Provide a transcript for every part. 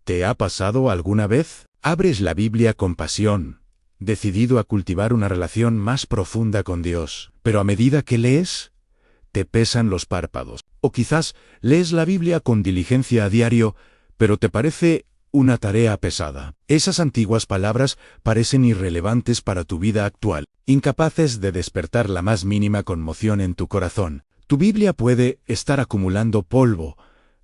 ¿Te ha pasado alguna vez? Abres la Biblia con pasión, decidido a cultivar una relación más profunda con Dios, pero a medida que lees, te pesan los párpados. O quizás lees la Biblia con diligencia a diario, pero te parece una tarea pesada. Esas antiguas palabras parecen irrelevantes para tu vida actual, incapaces de despertar la más mínima conmoción en tu corazón. Tu Biblia puede estar acumulando polvo,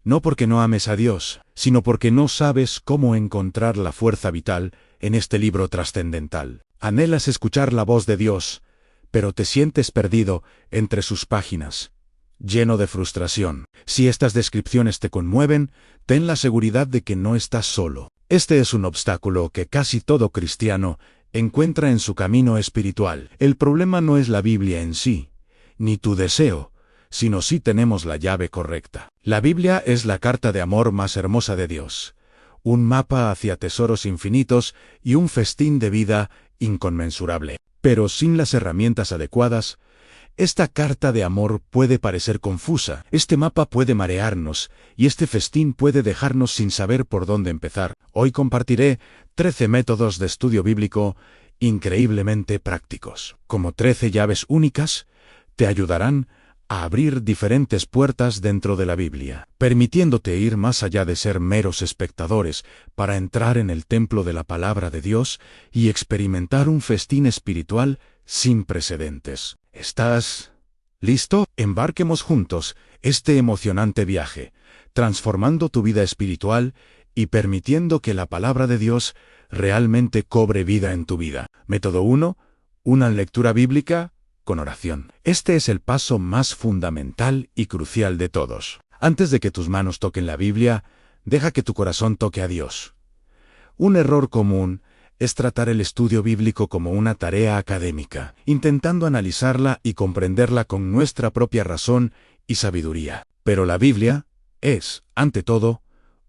no porque no ames a Dios, sino porque no sabes cómo encontrar la fuerza vital en este libro trascendental. Anhelas escuchar la voz de Dios, pero te sientes perdido entre sus páginas, lleno de frustración. Si estas descripciones te conmueven, ten la seguridad de que no estás solo. Este es un obstáculo que casi todo cristiano encuentra en su camino espiritual. El problema no es la Biblia en sí, ni tu deseo, sino si tenemos la llave correcta. La Biblia es la carta de amor más hermosa de Dios, un mapa hacia tesoros infinitos y un festín de vida inconmensurable. Pero sin las herramientas adecuadas, esta carta de amor puede parecer confusa, este mapa puede marearnos, y este festín puede dejarnos sin saber por dónde empezar. Hoy compartiré 13 métodos de estudio bíblico increíblemente prácticos. Como 13 llaves únicas, te ayudarán a abrir diferentes puertas dentro de la Biblia, permitiéndote ir más allá de ser meros espectadores para entrar en el templo de la palabra de Dios y experimentar un festín espiritual sin precedentes. ¿Estás listo? Embarquemos juntos este emocionante viaje, transformando tu vida espiritual y permitiendo que la palabra de Dios realmente cobre vida en tu vida. Método 1. Una lectura bíblica con oración. Este es el paso más fundamental y crucial de todos. Antes de que tus manos toquen la Biblia, deja que tu corazón toque a Dios. Un error común es tratar el estudio bíblico como una tarea académica, intentando analizarla y comprenderla con nuestra propia razón y sabiduría. Pero la Biblia es, ante todo,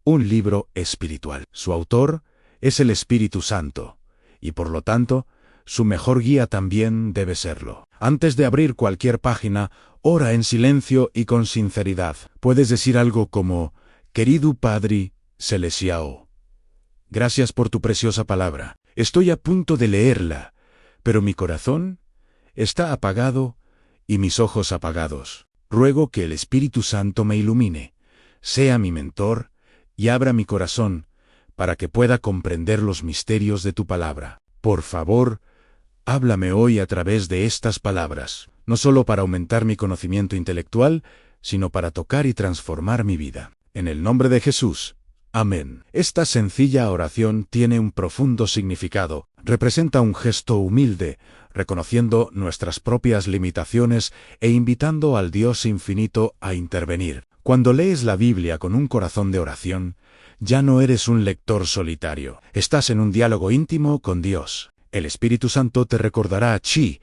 un libro espiritual. Su autor es el Espíritu Santo, y por lo tanto, su mejor guía también debe serlo. Antes de abrir cualquier página, ora en silencio y con sinceridad. Puedes decir algo como: «Querido Padre Celestial, gracias por tu preciosa palabra. Estoy a punto de leerla, pero mi corazón está apagado y mis ojos apagados. Ruego que el Espíritu Santo me ilumine, sea mi mentor y abra mi corazón para que pueda comprender los misterios de tu palabra. Por favor, háblame hoy a través de estas palabras, no solo para aumentar mi conocimiento intelectual, sino para tocar y transformar mi vida. En el nombre de Jesús. Amén». Esta sencilla oración tiene un profundo significado. Representa un gesto humilde, reconociendo nuestras propias limitaciones e invitando al Dios infinito a intervenir. Cuando lees la Biblia con un corazón de oración, ya no eres un lector solitario. Estás en un diálogo íntimo con Dios. El Espíritu Santo te recordará a ti,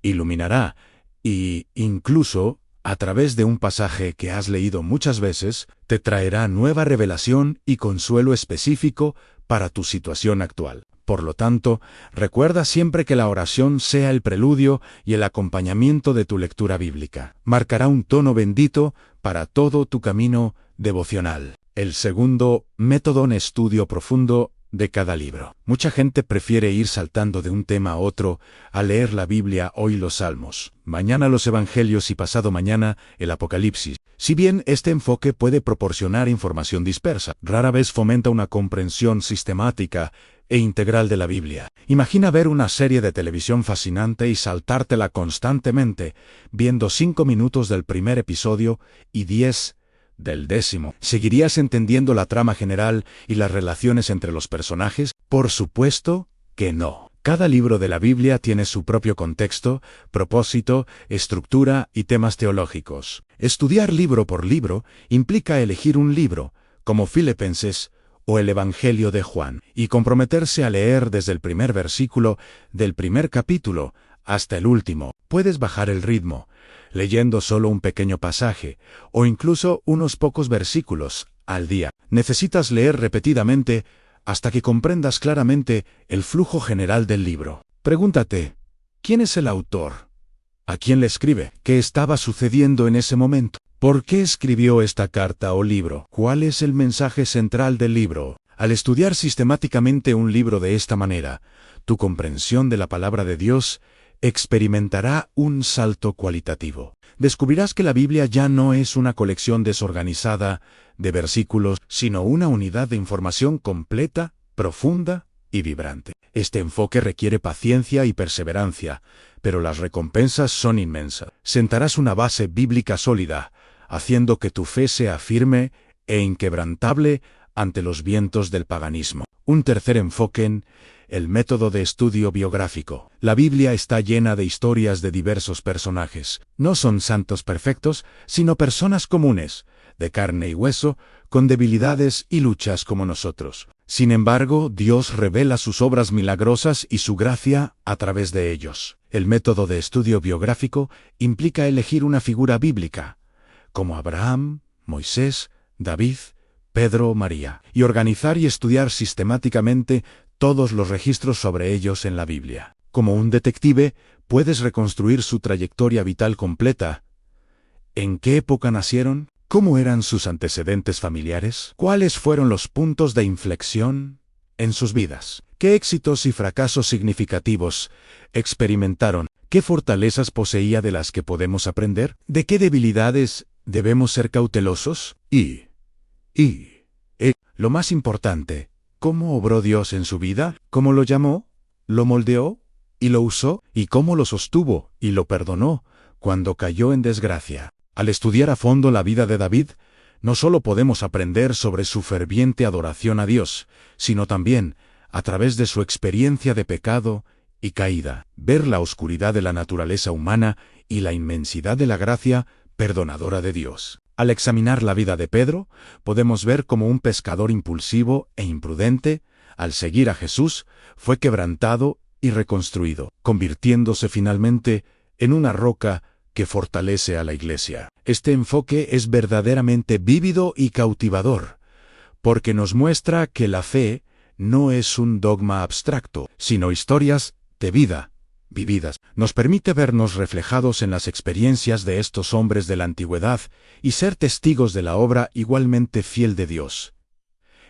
iluminará y, incluso, a través de un pasaje que has leído muchas veces, te traerá nueva revelación y consuelo específico para tu situación actual. Por lo tanto, recuerda siempre que la oración sea el preludio y el acompañamiento de tu lectura bíblica. Marcará un tono bendito para todo tu camino devocional. El segundo método en estudio profundo de cada libro. Mucha gente prefiere ir saltando de un tema a otro, a leer la Biblia hoy los Salmos, mañana los Evangelios y pasado mañana el Apocalipsis. Si bien este enfoque puede proporcionar información dispersa, rara vez fomenta una comprensión sistemática e integral de la Biblia. Imagina ver una serie de televisión fascinante y saltártela constantemente, viendo 5 minutos del primer episodio y 10 del 10º. ¿Seguirías entendiendo la trama general y las relaciones entre los personajes? Por supuesto que no. Cada libro de la Biblia tiene su propio contexto, propósito, estructura y temas teológicos. Estudiar libro por libro implica elegir un libro, como Filipenses o el Evangelio de Juan, y comprometerse a leer desde el primer versículo del primer capítulo hasta el último. Puedes bajar el ritmo, leyendo solo un pequeño pasaje, o incluso unos pocos versículos al día. Necesitas leer repetidamente hasta que comprendas claramente el flujo general del libro. Pregúntate, ¿quién es el autor? ¿A quién le escribe? ¿Qué estaba sucediendo en ese momento? ¿Por qué escribió esta carta o libro? ¿Cuál es el mensaje central del libro? Al estudiar sistemáticamente un libro de esta manera, tu comprensión de la palabra de Dios experimentará un salto cualitativo. Descubrirás que la Biblia ya no es una colección desorganizada de versículos, sino una unidad de información completa, profunda y vibrante. Este enfoque requiere paciencia y perseverancia, pero las recompensas son inmensas. Sentarás una base bíblica sólida, haciendo que tu fe sea firme e inquebrantable ante los vientos del paganismo. Un tercer enfoque, el método de estudio biográfico. La Biblia está llena de historias de diversos personajes. No son santos perfectos, sino personas comunes, de carne y hueso, con debilidades y luchas como nosotros. Sin embargo, Dios revela sus obras milagrosas y su gracia a través de ellos. El método de estudio biográfico implica elegir una figura bíblica, como Abraham, Moisés, David, Pedro o María, y organizar y estudiar sistemáticamente todos los registros sobre ellos en la Biblia. Como un detective, puedes reconstruir su trayectoria vital completa. ¿En qué época nacieron? ¿Cómo eran sus antecedentes familiares? ¿Cuáles fueron los puntos de inflexión en sus vidas? ¿Qué éxitos y fracasos significativos experimentaron? ¿Qué fortalezas poseía de las que podemos aprender? ¿De qué debilidades debemos ser cautelosos? Lo más importante, ¿cómo obró Dios en su vida? ¿Cómo lo llamó? ¿Lo moldeó? ¿Y lo usó? ¿Y cómo lo sostuvo? ¿Y lo perdonó cuando cayó en desgracia? Al estudiar a fondo la vida de David, no solo podemos aprender sobre su ferviente adoración a Dios, sino también, a través de su experiencia de pecado y caída, ver la oscuridad de la naturaleza humana y la inmensidad de la gracia perdonadora de Dios. Al examinar la vida de Pedro, podemos ver cómo un pescador impulsivo e imprudente, al seguir a Jesús, fue quebrantado y reconstruido, convirtiéndose finalmente en una roca que fortalece a la Iglesia. Este enfoque es verdaderamente vívido y cautivador, porque nos muestra que la fe no es un dogma abstracto, sino historias de vida vividas. Nos permite vernos reflejados en las experiencias de estos hombres de la antigüedad y ser testigos de la obra igualmente fiel de Dios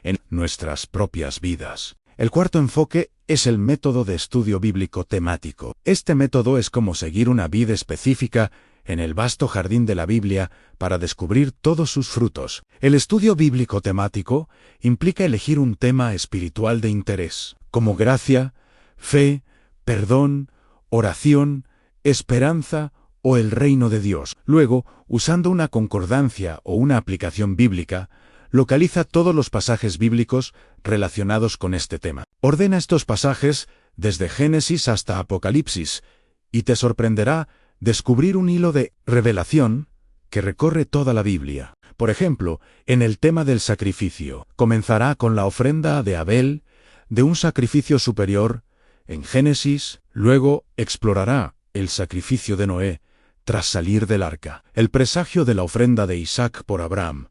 en nuestras propias vidas. El cuarto enfoque es el método de estudio bíblico temático. Este método es como seguir una vid específica en el vasto jardín de la Biblia para descubrir todos sus frutos. El estudio bíblico temático implica elegir un tema espiritual de interés, como gracia, fe, perdón, oración, esperanza o el reino de Dios. Luego, usando una concordancia o una aplicación bíblica, localiza todos los pasajes bíblicos relacionados con este tema. Ordena estos pasajes desde Génesis hasta Apocalipsis, y te sorprenderá descubrir un hilo de revelación que recorre toda la Biblia. Por ejemplo, en el tema del sacrificio, comenzará con la ofrenda de Abel, de un sacrificio superior, en Génesis. Luego explorará el sacrificio de Noé tras salir del arca, el presagio de la ofrenda de Isaac por Abraham,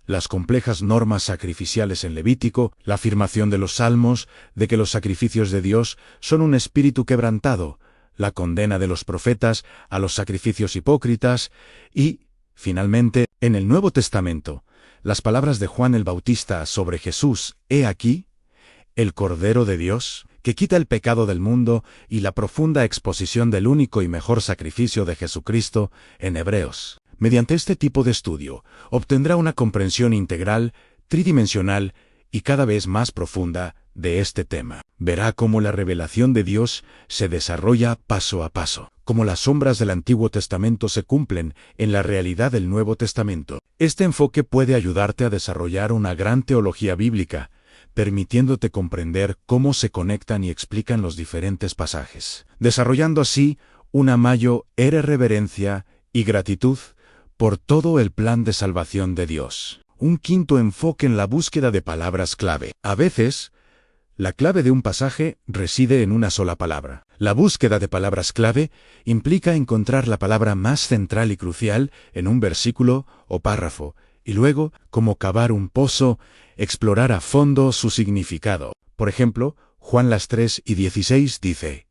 las complejas normas sacrificiales en Levítico, la afirmación de los Salmos de que los sacrificios de Dios son un espíritu quebrantado, la condena de los profetas a los sacrificios hipócritas y, finalmente, en el Nuevo Testamento, las palabras de Juan el Bautista sobre Jesús: «He aquí, el Cordero de Dios, que quita el pecado del mundo», y la profunda exposición del único y mejor sacrificio de Jesucristo en Hebreos. Mediante este tipo de estudio, obtendrá una comprensión integral, tridimensional y cada vez más profunda de este tema. Verá cómo la revelación de Dios se desarrolla paso a paso, cómo las sombras del Antiguo Testamento se cumplen en la realidad del Nuevo Testamento. Este enfoque puede ayudarte a desarrollar una gran teología bíblica, permitiéndote comprender cómo se conectan y explican los diferentes pasajes, desarrollando así una mayor reverencia y gratitud por todo el plan de salvación de Dios. Un quinto enfoque en la búsqueda de palabras clave. A veces, la clave de un pasaje reside en una sola palabra. La búsqueda de palabras clave implica encontrar la palabra más central y crucial en un versículo o párrafo, y luego, como cavar un pozo, explorar a fondo su significado. Por ejemplo, Juan 3:16 dice: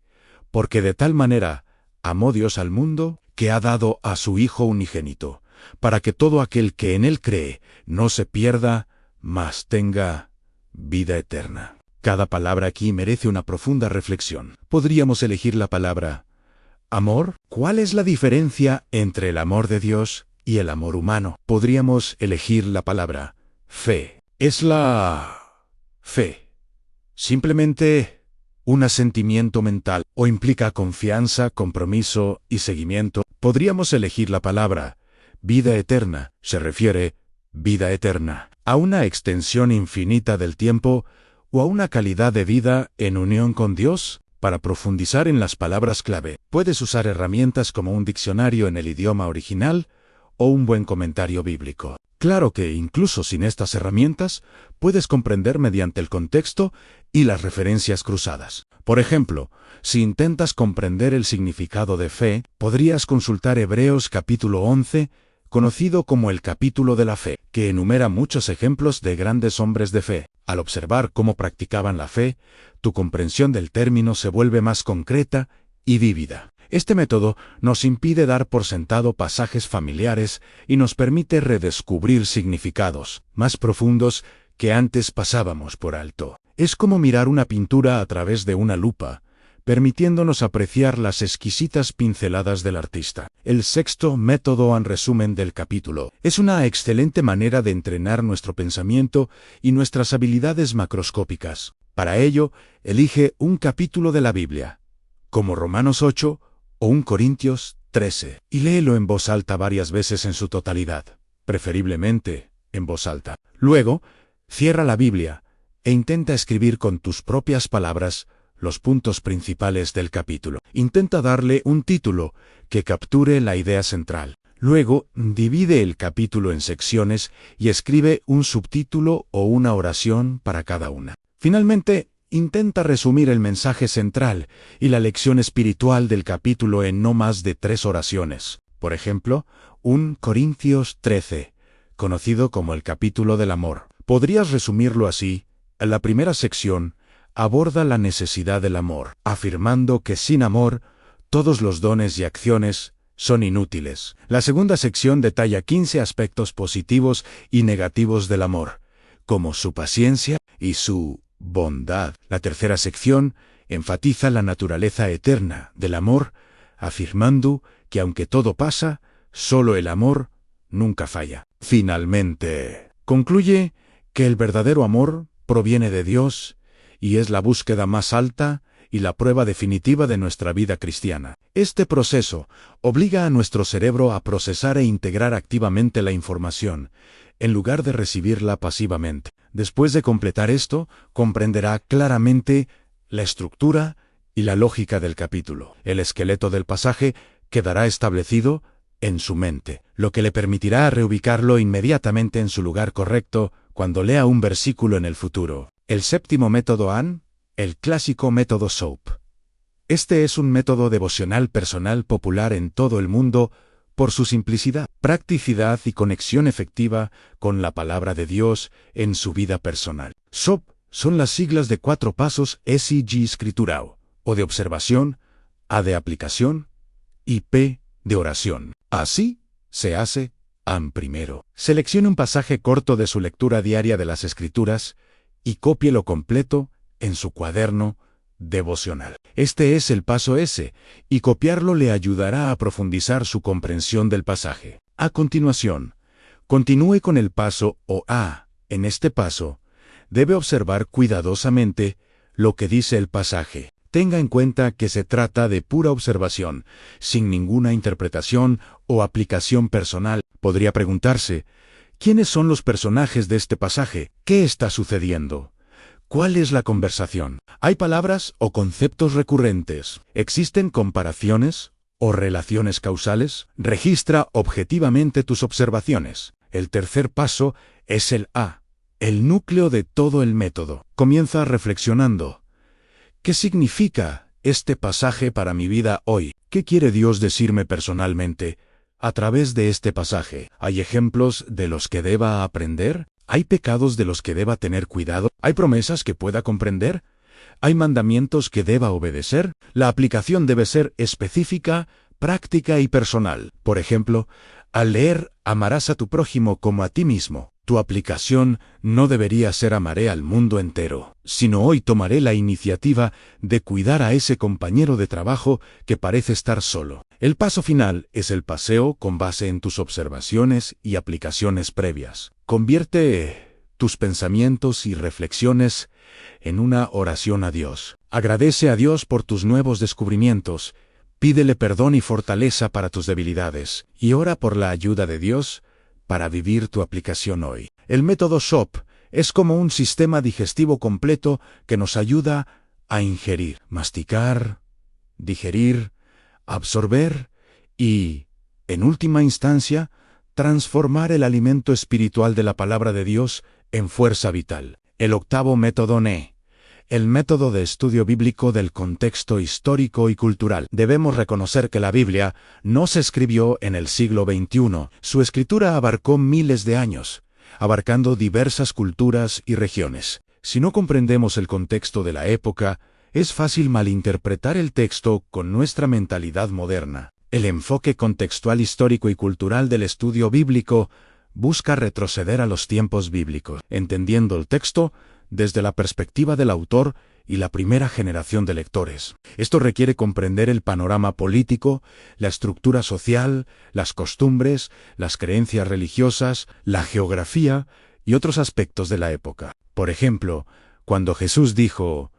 «Porque de tal manera amó Dios al mundo, que ha dado a su Hijo unigénito, para que todo aquel que en él cree no se pierda, mas tenga vida eterna. Cada palabra aquí merece una profunda reflexión. Podríamos elegir la palabra amor. ¿Cuál es la diferencia entre el amor de Dios y el amor humano? Podríamos elegir la palabra fe. ¿Es la fe simplemente un asentimiento mental o implica confianza, compromiso y seguimiento? Podríamos elegir la palabra vida eterna. Se refiere vida eterna a una extensión infinita del tiempo o a una calidad de vida en unión con Dios. Para profundizar en las palabras clave, puedes usar herramientas como un diccionario en el idioma original o un buen comentario bíblico. Claro que incluso sin estas herramientas, puedes comprender mediante el contexto y las referencias cruzadas. Por ejemplo, si intentas comprender el significado de fe, podrías consultar Hebreos capítulo 11, conocido como el capítulo de la fe, que enumera muchos ejemplos de grandes hombres de fe. Al observar cómo practicaban la fe, tu comprensión del término se vuelve más concreta y vívida. Este método nos impide dar por sentado pasajes familiares y nos permite redescubrir significados más profundos que antes pasábamos por alto. Es como mirar una pintura a través de una lupa, permitiéndonos apreciar las exquisitas pinceladas del artista. El sexto método en resumen del capítulo es una excelente manera de entrenar nuestro pensamiento y nuestras habilidades macroscópicas. Para ello, elige un capítulo de la Biblia, como Romanos 8 o 1 Corintios 13, y léelo en voz alta varias veces en su totalidad, preferiblemente en voz alta. Luego, cierra la Biblia e intenta escribir con tus propias palabras los puntos principales del capítulo. Intenta darle un título que capture la idea central. Luego, divide el capítulo en secciones y escribe un subtítulo o una oración para cada una. Finalmente, intenta resumir el mensaje central y la lección espiritual del capítulo en no más de 3 oraciones. Por ejemplo, 1 Corintios 13, conocido como el capítulo del amor. Podrías resumirlo así: la primera sección aborda la necesidad del amor, afirmando que sin amor, todos los dones y acciones son inútiles. La segunda sección detalla 15 aspectos positivos y negativos del amor, como su paciencia y su bondad. La tercera sección enfatiza la naturaleza eterna del amor, afirmando que aunque todo pasa, solo el amor nunca falla. Finalmente, concluye que el verdadero amor proviene de Dios y es la búsqueda más alta y la prueba definitiva de nuestra vida cristiana. Este proceso obliga a nuestro cerebro a procesar e integrar activamente la información, en lugar de recibirla pasivamente. Después de completar esto, comprenderá claramente la estructura y la lógica del capítulo. El esqueleto del pasaje quedará establecido en su mente, lo que le permitirá reubicarlo inmediatamente en su lugar correcto cuando lea un versículo en el futuro. El séptimo método AN, el clásico método SOAP. Este es un método devocional personal popular en todo el mundo por su simplicidad, practicidad y conexión efectiva con la palabra de Dios en su vida personal. SOAP son las siglas de 4 pasos SIG escriturao, O de observación, A de aplicación y P de oración. Así se hace AN primero. Seleccione un pasaje corto de su lectura diaria de las Escrituras y cópielo completo en su cuaderno devocional. Este es el paso S, y copiarlo le ayudará a profundizar su comprensión del pasaje. A continuación, continúe con el paso A. En este paso, debe observar cuidadosamente lo que dice el pasaje. Tenga en cuenta que se trata de pura observación, sin ninguna interpretación o aplicación personal. Podría preguntarse: ¿quiénes son los personajes de este pasaje? ¿Qué está sucediendo? ¿Cuál es la conversación? ¿Hay palabras o conceptos recurrentes? ¿Existen comparaciones o relaciones causales? Registra objetivamente tus observaciones. El tercer paso es el A, el núcleo de todo el método. Comienza reflexionando. ¿Qué significa este pasaje para mi vida hoy? ¿Qué quiere Dios decirme personalmente a través de este pasaje? ¿Hay ejemplos de los que deba aprender? ¿Hay pecados de los que deba tener cuidado? ¿Hay promesas que pueda comprender? ¿Hay mandamientos que deba obedecer? La aplicación debe ser específica, práctica y personal. Por ejemplo, al leer «amarás a tu prójimo como a ti mismo», Tu aplicación no debería ser amaré al mundo entero, sino hoy tomaré la iniciativa de cuidar a ese compañero de trabajo que parece estar solo. El paso final es el paseo con base en tus observaciones y aplicaciones previas. Convierte tus pensamientos y reflexiones en una oración a Dios. Agradece a Dios por tus nuevos descubrimientos, pídele perdón y fortaleza para tus debilidades, y ora por la ayuda de Dios para vivir tu aplicación hoy. El método SHOP es como un sistema digestivo completo que nos ayuda a ingerir, masticar, digerir, absorber y, en última instancia, transformar el alimento espiritual de la palabra de Dios en fuerza vital. El octavo método NE. El método de estudio bíblico del contexto histórico y cultural. Debemos reconocer que la Biblia no se escribió en el siglo XXI. Su escritura abarcó miles de años, abarcando diversas culturas y regiones. Si no comprendemos el contexto de la época, es fácil malinterpretar el texto con nuestra mentalidad moderna. El enfoque contextual histórico y cultural del estudio bíblico busca retroceder a los tiempos bíblicos, entendiendo el texto desde la perspectiva del autor y la primera generación de lectores. Esto requiere comprender el panorama político, la estructura social, las costumbres, las creencias religiosas, la geografía y otros aspectos de la época. Por ejemplo, cuando Jesús dijo,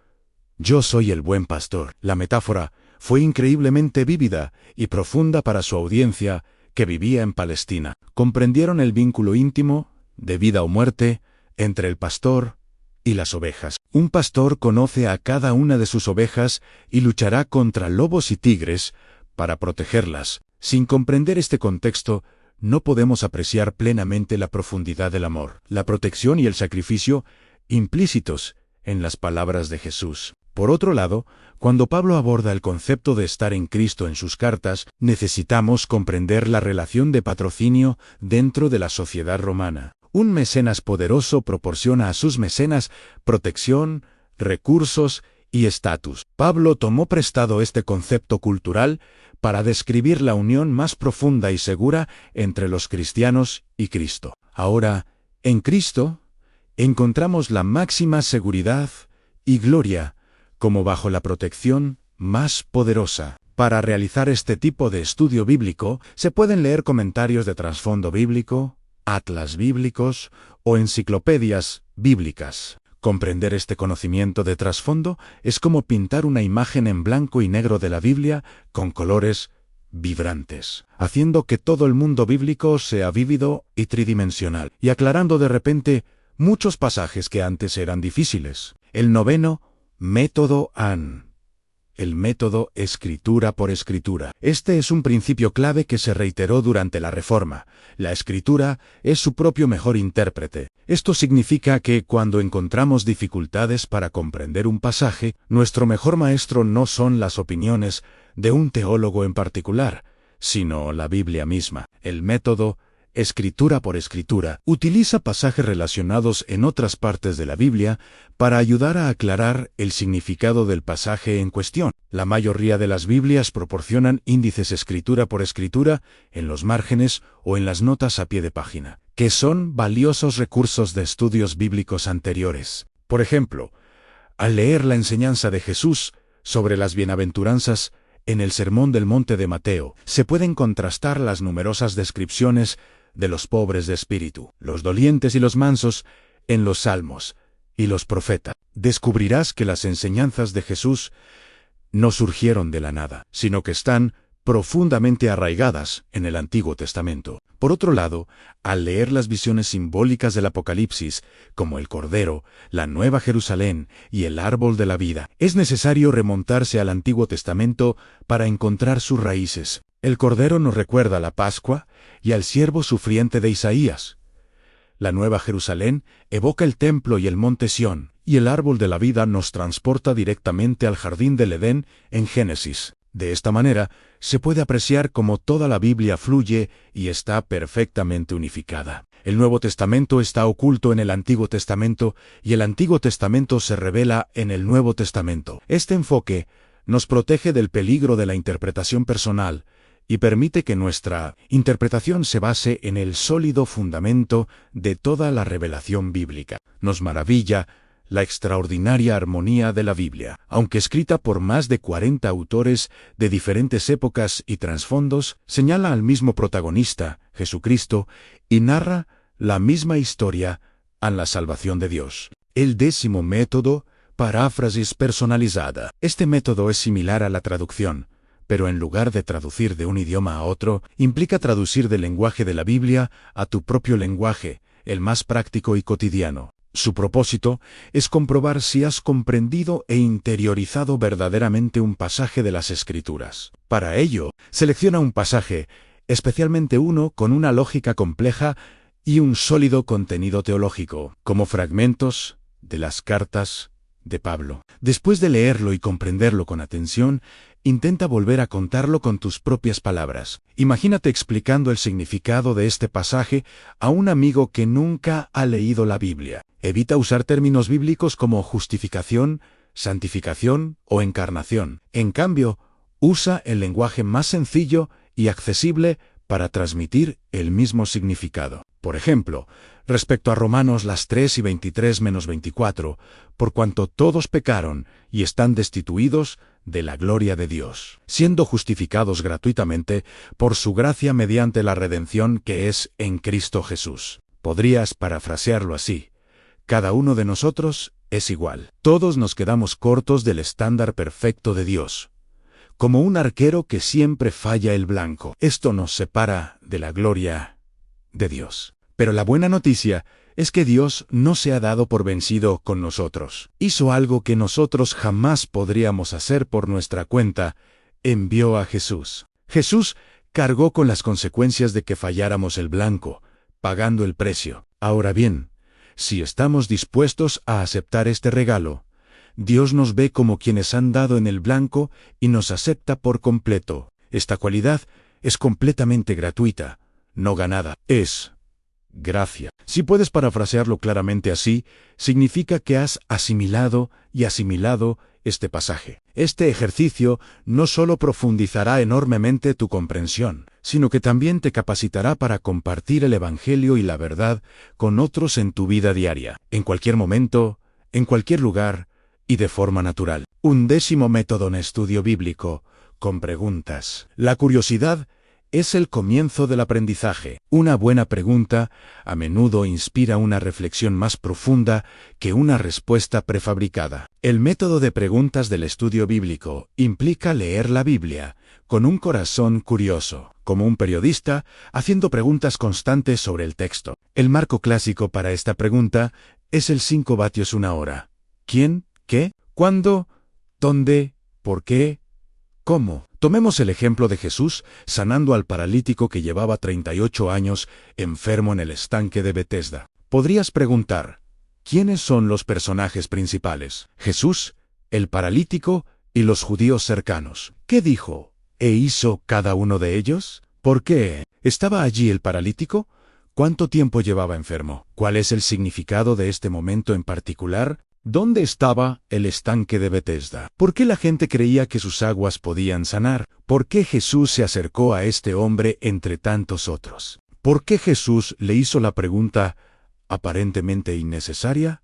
«Yo soy el buen pastor», la metáfora fue increíblemente vívida y profunda para su audiencia que vivía en Palestina. Comprendieron el vínculo íntimo, de vida o muerte, entre el pastor y las ovejas. Un pastor conoce a cada una de sus ovejas y luchará contra lobos y tigres para protegerlas. Sin comprender este contexto, no podemos apreciar plenamente la profundidad del amor, la protección y el sacrificio implícitos en las palabras de Jesús. Por otro lado, cuando Pablo aborda el concepto de estar en Cristo en sus cartas, necesitamos comprender la relación de patrocinio dentro de la sociedad romana. Un mecenas poderoso proporciona a sus mecenas protección, recursos y estatus. Pablo tomó prestado este concepto cultural para describir la unión más profunda y segura entre los cristianos y Cristo. Ahora, en Cristo, encontramos la máxima seguridad y gloria, como bajo la protección más poderosa. Para realizar este tipo de estudio bíblico, se pueden leer comentarios de trasfondo bíblico, atlas bíblicos o enciclopedias bíblicas. Comprender este conocimiento de trasfondo es como pintar una imagen en blanco y negro de la Biblia con colores vibrantes, haciendo que todo el mundo bíblico sea vívido y tridimensional, y aclarando de repente muchos pasajes que antes eran difíciles. El noveno método AN. El método escritura por escritura. Este es un principio clave que se reiteró durante la Reforma. La escritura es su propio mejor intérprete. Esto significa que cuando encontramos dificultades para comprender un pasaje, nuestro mejor maestro no son las opiniones de un teólogo en particular, sino la Biblia misma. El método escritura por escritura utiliza pasajes relacionados en otras partes de la Biblia para ayudar a aclarar el significado del pasaje en cuestión. La mayoría de las Biblias proporcionan índices escritura por escritura en los márgenes o en las notas a pie de página, que son valiosos recursos de estudios bíblicos anteriores. Por ejemplo, al leer la enseñanza de Jesús sobre las bienaventuranzas en el Sermón del Monte de Mateo, se pueden contrastar las numerosas descripciones de los pobres de espíritu, los dolientes y los mansos en los Salmos y los profetas. Descubrirás que las enseñanzas de Jesús no surgieron de la nada, sino que están profundamente arraigadas en el Antiguo Testamento. Por otro lado, al leer las visiones simbólicas del Apocalipsis, como el Cordero, la Nueva Jerusalén y el Árbol de la Vida, es necesario remontarse al Antiguo Testamento para encontrar sus raíces. El Cordero nos recuerda la Pascua y al siervo sufriente de Isaías. La Nueva Jerusalén evoca el templo y el monte Sión, y el Árbol de la Vida nos transporta directamente al jardín del Edén en Génesis. De esta manera, se puede apreciar cómo toda la Biblia fluye y está perfectamente unificada. El Nuevo Testamento está oculto en el Antiguo Testamento y el Antiguo Testamento se revela en el Nuevo Testamento. Este enfoque nos protege del peligro de la interpretación personal y permite que nuestra interpretación se base en el sólido fundamento de toda la revelación bíblica. Nos maravilla la extraordinaria armonía de la Biblia. Aunque escrita por más de 40 autores de diferentes épocas y trasfondos, señala al mismo protagonista, Jesucristo, y narra la misma historia en la salvación de Dios. El 10º método, paráfrasis personalizada. Este método es similar a la traducción, pero en lugar de traducir de un idioma a otro, implica traducir del lenguaje de la Biblia a tu propio lenguaje, el más práctico y cotidiano. Su propósito es comprobar si has comprendido e interiorizado verdaderamente un pasaje de las Escrituras. Para ello, selecciona un pasaje, especialmente uno con una lógica compleja y un sólido contenido teológico, como fragmentos de las cartas de Pablo. Después de leerlo y comprenderlo con atención, intenta volver a contarlo con tus propias palabras. Imagínate explicando el significado de este pasaje a un amigo que nunca ha leído la Biblia. Evita usar términos bíblicos como justificación, santificación o encarnación. En cambio, usa el lenguaje más sencillo y accesible para transmitir el mismo significado. Por ejemplo, respecto a Romanos 3:23-24, por cuanto todos pecaron y están destituidos de la gloria de Dios, siendo justificados gratuitamente por su gracia mediante la redención que es en Cristo Jesús. Podrías parafrasearlo así: cada uno de nosotros es igual. Todos nos quedamos cortos del estándar perfecto de Dios, como un arquero que siempre falla el blanco. Esto nos separa de la gloria de Dios. Pero la buena noticia es que Dios no se ha dado por vencido con nosotros. Hizo algo que nosotros jamás podríamos hacer por nuestra cuenta: envió a Jesús. Jesús cargó con las consecuencias de que falláramos el blanco, pagando el precio. Ahora bien, si estamos dispuestos a aceptar este regalo, Dios nos ve como quienes han dado en el blanco y nos acepta por completo. Esta cualidad es completamente gratuita, no ganada. Es gracia. Si puedes parafrasearlo claramente así, significa que has asimilado este pasaje. Este ejercicio no solo profundizará enormemente tu comprensión, sino que también te capacitará para compartir el Evangelio y la verdad con otros en tu vida diaria, en cualquier momento, en cualquier lugar y de forma natural. 11º método en estudio bíblico, con preguntas. La curiosidad es el comienzo del aprendizaje. Una buena pregunta a menudo inspira una reflexión más profunda que una respuesta prefabricada. El método de preguntas del estudio bíblico implica leer la Biblia con un corazón curioso, como un periodista haciendo preguntas constantes sobre el texto. El marco clásico para esta pregunta es el 5 vatios una hora. ¿Quién? ¿Qué? ¿Cuándo? ¿Dónde? ¿Por qué? ¿Cómo? Tomemos el ejemplo de Jesús sanando al paralítico que llevaba 38 años enfermo en el estanque de Betesda. Podrías preguntar: ¿quiénes son los personajes principales? Jesús, el paralítico y los judíos cercanos. ¿Qué dijo e hizo cada uno de ellos? ¿Por qué estaba allí el paralítico? ¿Cuánto tiempo llevaba enfermo? ¿Cuál es el significado de este momento en particular? ¿Dónde estaba el estanque de Betesda? ¿Por qué la gente creía que sus aguas podían sanar? ¿Por qué Jesús se acercó a este hombre entre tantos otros? ¿Por qué Jesús le hizo la pregunta aparentemente innecesaria?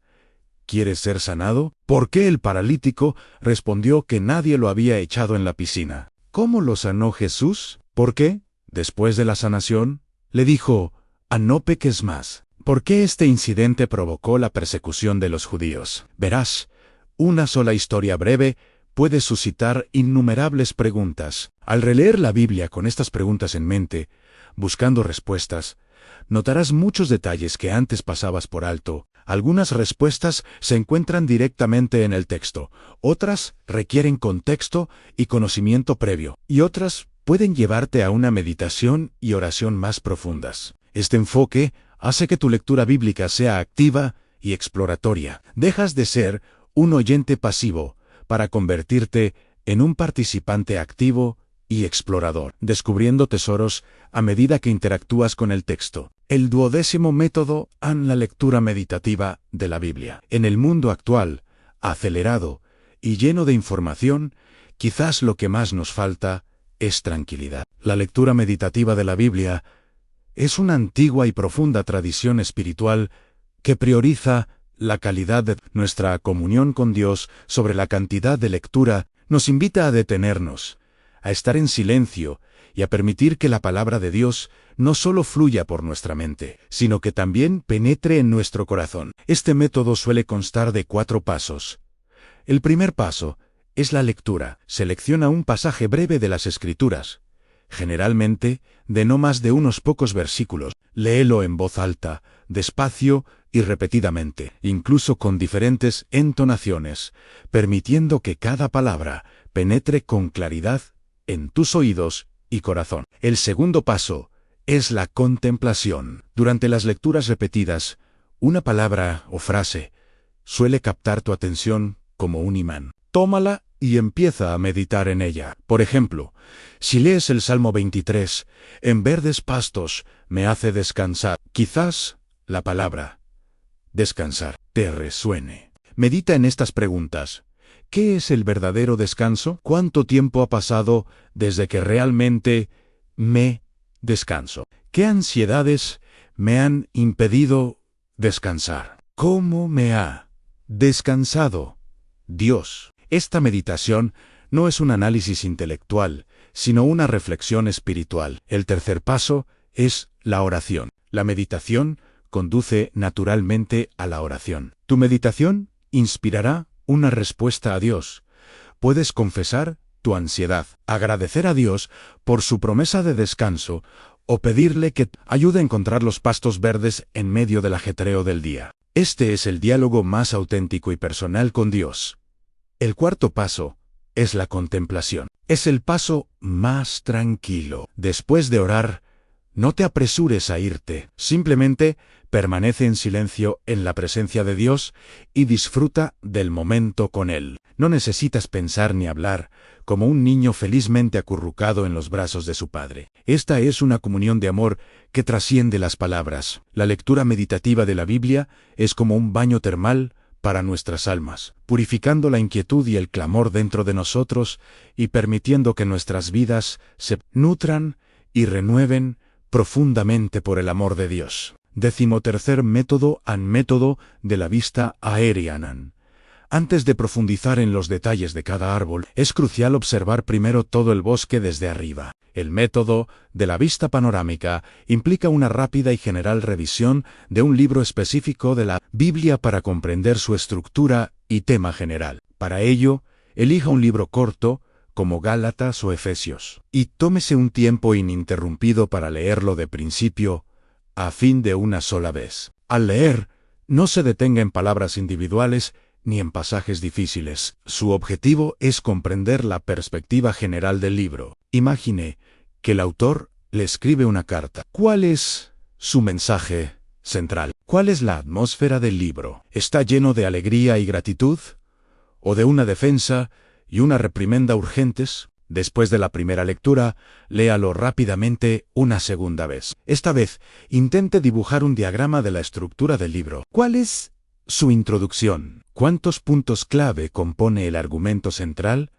¿Quieres ser sanado? ¿Por qué el paralítico respondió que nadie lo había echado en la piscina? ¿Cómo lo sanó Jesús? ¿Por qué, después de la sanación, le dijo: no peques más? ¿Por qué este incidente provocó la persecución de los judíos? Verás, una sola historia breve puede suscitar innumerables preguntas. Al releer la Biblia con estas preguntas en mente, buscando respuestas, notarás muchos detalles que antes pasabas por alto. Algunas respuestas se encuentran directamente en el texto, otras requieren contexto y conocimiento previo, y otras pueden llevarte a una meditación y oración más profundas. Este enfoque hace que tu lectura bíblica sea activa y exploratoria. Dejas de ser un oyente pasivo para convertirte en un participante activo y explorador, descubriendo tesoros a medida que interactúas con el texto. El 12º método en la lectura meditativa de la Biblia. En el mundo actual, acelerado y lleno de información, quizás lo que más nos falta es tranquilidad. La lectura meditativa de la Biblia es una antigua y profunda tradición espiritual que prioriza la calidad de nuestra comunión con Dios sobre la cantidad de lectura. Nos invita a detenernos, a estar en silencio y a permitir que la palabra de Dios no solo fluya por nuestra mente, sino que también penetre en nuestro corazón. Este método suele constar de 4 pasos. El primer paso es la lectura. Selecciona un pasaje breve de las Escrituras, generalmente de no más de unos pocos versículos. Léelo en voz alta, despacio y repetidamente, incluso con diferentes entonaciones, permitiendo que cada palabra penetre con claridad en tus oídos y corazón. El segundo paso es la contemplación. Durante las lecturas repetidas, una palabra o frase suele captar tu atención como un imán. Tómala y empieza a meditar en ella. Por ejemplo, si lees el Salmo 23, en verdes pastos me hace descansar. Quizás la palabra descansar te resuene. Medita en estas preguntas. ¿Qué es el verdadero descanso? ¿Cuánto tiempo ha pasado desde que realmente me descanso? ¿Qué ansiedades me han impedido descansar? ¿Cómo me ha descansado Dios? Esta meditación no es un análisis intelectual, sino una reflexión espiritual. El tercer paso es la oración. La meditación conduce naturalmente a la oración. Tu meditación inspirará una respuesta a Dios. Puedes confesar tu ansiedad, agradecer a Dios por su promesa de descanso o pedirle que ayude a encontrar los pastos verdes en medio del ajetreo del día. Este es el diálogo más auténtico y personal con Dios. El cuarto paso es la contemplación. Es el paso más tranquilo. Después de orar, no te apresures a irte. Simplemente permanece en silencio en la presencia de Dios y disfruta del momento con Él. No necesitas pensar ni hablar, como un niño felizmente acurrucado en los brazos de su padre. Esta es una comunión de amor que trasciende las palabras. La lectura meditativa de la Biblia es como un baño termal para nuestras almas, purificando la inquietud y el clamor dentro de nosotros y permitiendo que nuestras vidas se nutran y renueven profundamente por el amor de Dios. 13º método de la vista aérea. Antes de profundizar en los detalles de cada árbol, es crucial observar primero todo el bosque desde arriba. El método de la vista panorámica implica una rápida y general revisión de un libro específico de la Biblia para comprender su estructura y tema general. Para ello, elija un libro corto, como Gálatas o Efesios, y tómese un tiempo ininterrumpido para leerlo de principio a fin de una sola vez. Al leer, no se detenga en palabras individuales ni en pasajes difíciles. Su objetivo es comprender la perspectiva general del libro. Imagine que el autor le escribe una carta. ¿Cuál es su mensaje central? ¿Cuál es la atmósfera del libro? ¿Está lleno de alegría y gratitud? ¿O de una defensa y una reprimenda urgentes? Después de la primera lectura, léalo rápidamente una segunda vez. Esta vez, intente dibujar un diagrama de la estructura del libro. ¿Cuál es su introducción? ¿Cuántos puntos clave compone el argumento central?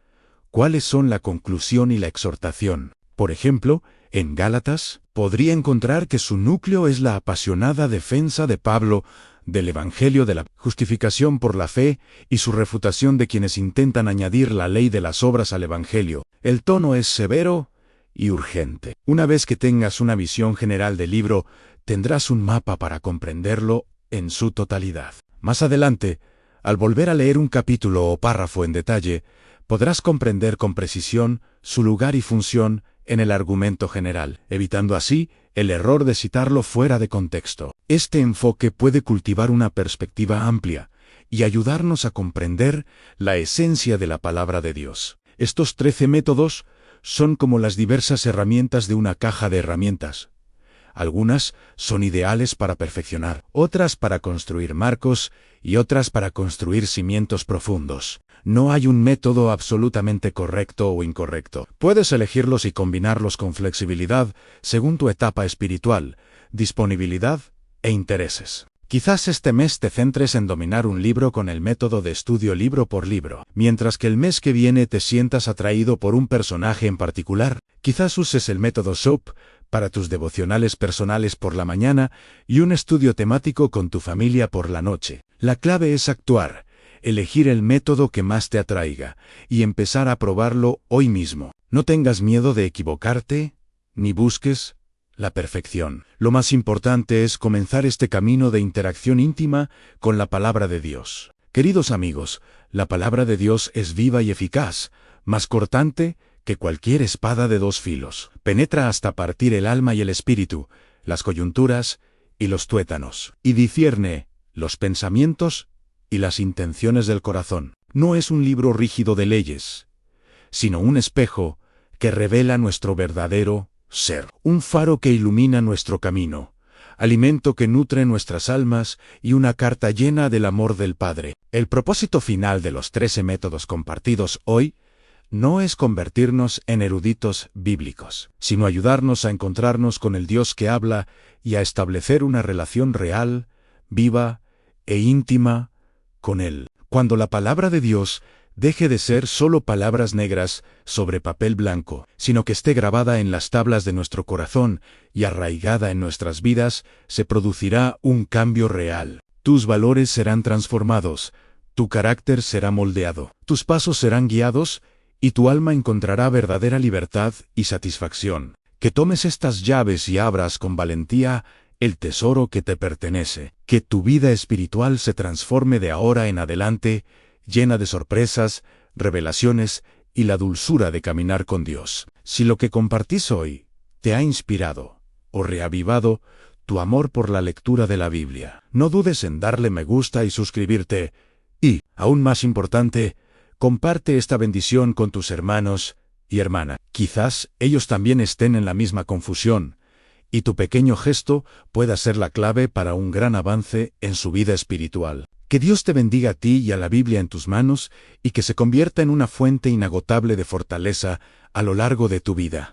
¿Cuáles son la conclusión y la exhortación? Por ejemplo, en Gálatas, podría encontrar que su núcleo es la apasionada defensa de Pablo del Evangelio de la justificación por la fe y su refutación de quienes intentan añadir la ley de las obras al Evangelio. El tono es severo y urgente. Una vez que tengas una visión general del libro, tendrás un mapa para comprenderlo en su totalidad. Más adelante, al volver a leer un capítulo o párrafo en detalle, podrás comprender con precisión su lugar y función en el argumento general, evitando así el error de citarlo fuera de contexto. Este enfoque puede cultivar una perspectiva amplia y ayudarnos a comprender la esencia de la palabra de Dios. Estos 13 métodos son como las diversas herramientas de una caja de herramientas. Algunas son ideales para perfeccionar, otras para construir marcos y otras para construir cimientos profundos. No hay un método absolutamente correcto o incorrecto. Puedes elegirlos y combinarlos con flexibilidad según tu etapa espiritual, disponibilidad e intereses. Quizás este mes te centres en dominar un libro con el método de estudio libro por libro, mientras que el mes que viene te sientas atraído por un personaje en particular. Quizás uses el método SOAP para tus devocionales personales por la mañana y un estudio temático con tu familia por la noche. La clave es actuar, elegir el método que más te atraiga y empezar a probarlo hoy mismo. No tengas miedo de equivocarte, ni busques la perfección. Lo más importante es comenzar este camino de interacción íntima con la palabra de Dios. Queridos amigos, la palabra de Dios es viva y eficaz, más cortante que cualquier espada de dos filos. Penetra hasta partir el alma y el espíritu, las coyunturas y los tuétanos, y discierne los pensamientos y las intenciones del corazón. No es un libro rígido de leyes, sino un espejo que revela nuestro verdadero ser, un faro que ilumina nuestro camino, alimento que nutre nuestras almas y una carta llena del amor del Padre. El propósito final de los 13 métodos compartidos hoy no es convertirnos en eruditos bíblicos, sino ayudarnos a encontrarnos con el Dios que habla y a establecer una relación real, viva e íntima con Él. Cuando la palabra de Dios deje de ser solo palabras negras sobre papel blanco, sino que esté grabada en las tablas de nuestro corazón y arraigada en nuestras vidas, se producirá un cambio real. Tus valores serán transformados, tu carácter será moldeado, tus pasos serán guiados y tu alma encontrará verdadera libertad y satisfacción. Que tomes estas llaves y abras con valentía el tesoro que te pertenece. Que tu vida espiritual se transforme de ahora en adelante, llena de sorpresas, revelaciones y la dulzura de caminar con Dios. Si lo que compartís hoy te ha inspirado o reavivado tu amor por la lectura de la Biblia, no dudes en darle me gusta y suscribirte. Y, aún más importante, comparte esta bendición con tus hermanos y hermanas. Quizás ellos también estén en la misma confusión, y tu pequeño gesto pueda ser la clave para un gran avance en su vida espiritual. Que Dios te bendiga a ti y a la Biblia en tus manos, y que se convierta en una fuente inagotable de fortaleza a lo largo de tu vida.